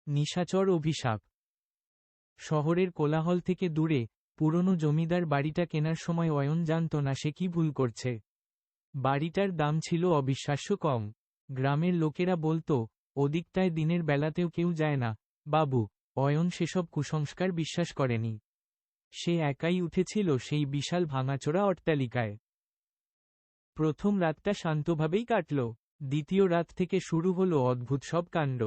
নিশাচর অভিশাপ। শহরের কোলাহল থেকে দূরে পুরনো জমিদার বাড়িটা কেনার সময় অয়ন জানত না সে কি ভুল করছে। বাড়িটার দাম ছিল অবিশ্বাস্য কম। গ্রামের লোকেরা বলতো, ওদিকটায় দিনের বেলাতেও কেউ যায় না। বাবু অয়ন সেসব কুসংস্কার বিশ্বাস করেনি। সে একাই উঠেছিল সেই বিশাল ভাঙাচোরা অট্টালিকায়। প্রথম রাতটা শান্তভাবেই কাটল। দ্বিতীয় রাত থেকে শুরু হলো অদ্ভুত সব কাণ্ড।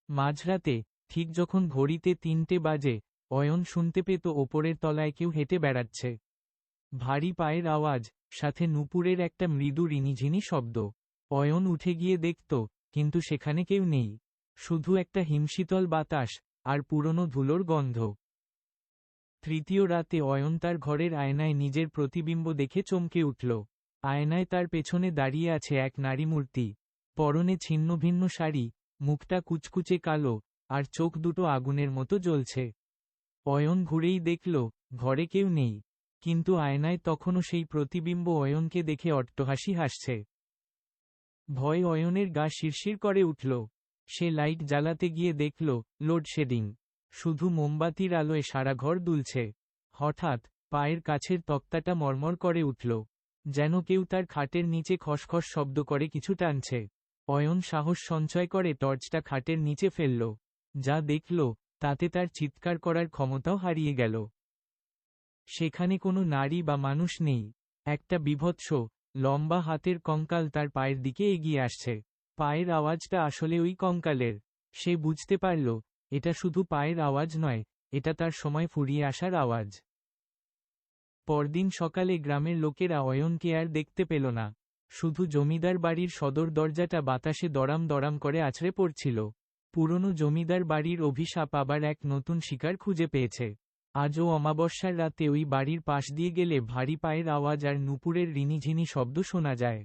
মাঝরাতে, ঠিক যখন ঘড়িতে 3টে বাজে, অয়ন শুনতে পেত ওপরের তলায় কেউ হেঁটে বেড়াচ্ছে। ভারী পায়ের আওয়াজ, সাথে নুপুরের একটা মৃদু রিনিঝিনি শব্দ। অয়ন উঠে গিয়ে দেখত, কিন্তু সেখানে কেউ নেই। শুধু একটা হিমশীতল বাতাস, আর পুরনো ধুলোর গন্ধ। তৃতীয় রাতে অয়ন তার ঘরের আয়নায় নিজের প্রতিবিম্ব দেখে চমকে উঠল। আয়নায় তার পেছনে দাঁড়িয়ে আছে এক নারী মূর্তি। পরনে ছিন্নভিন্ন শাড়ি, মুখটা কুচকুচে কালো, আর চোখ দুটো আগুনের মতো জ্বলছে। অয়ন ঘুরেই দেখল, ঘরে কেউ নেই, কিন্তু আয়নায় তখনও সেই প্রতিবিম্ব অয়নকে দেখে অট্টহাসি হাসছে। ভয় অয়নের গা শিরশির করে উঠল। সে লাইট জ্বালাতে গিয়ে দেখল, লোডশেডিং। শুধু মোমবাতির আলোয় সারা ঘর দুলছে। হঠাৎ পায়ের কাছের তক্তাটা মরমর করে উঠল, যেন কেউ তার খাটের নিচে খসখস শব্দ করে কিছু টানছে। অয়ন সাহস সঞ্চয় করে টর্চটা খাটের নিচে ফেলল। যা দেখল, তাতে তার চিৎকার করার ক্ষমতাও হারিয়ে গেল। সেখানে কোনো নারী বা মানুষ নেই। একটা বিভৎস, লম্বা হাতের কঙ্কাল তার পায়ের দিকে এগিয়ে আসছে। পায়ের আওয়াজটা আসলে ওই কঙ্কালের। সে বুঝতে পারল, এটা শুধু পায়ের আওয়াজ নয়, এটা তার সময় ফুরিয়ে আসার আওয়াজ। পরদিন সকালে গ্রামের লোকেরা অয়নকে আর দেখতে পেল না। শুধু জমিদার বাড়ির সদর দরজাটা বাতাসে দড়াম দড়াম করে আছড়ে পড়ছিল। পুরনো জমিদার বাড়ির অভিশাপ আবার এক নতুন শিকার খুঁজে পেয়েছে। আজও অমাবস্যার রাতে ওই বাড়ির পাশ দিয়ে গেলে ভারী পায়ের আওয়াজ আর নুপুরের রিনিঝিনি শব্দ শোনা যায়।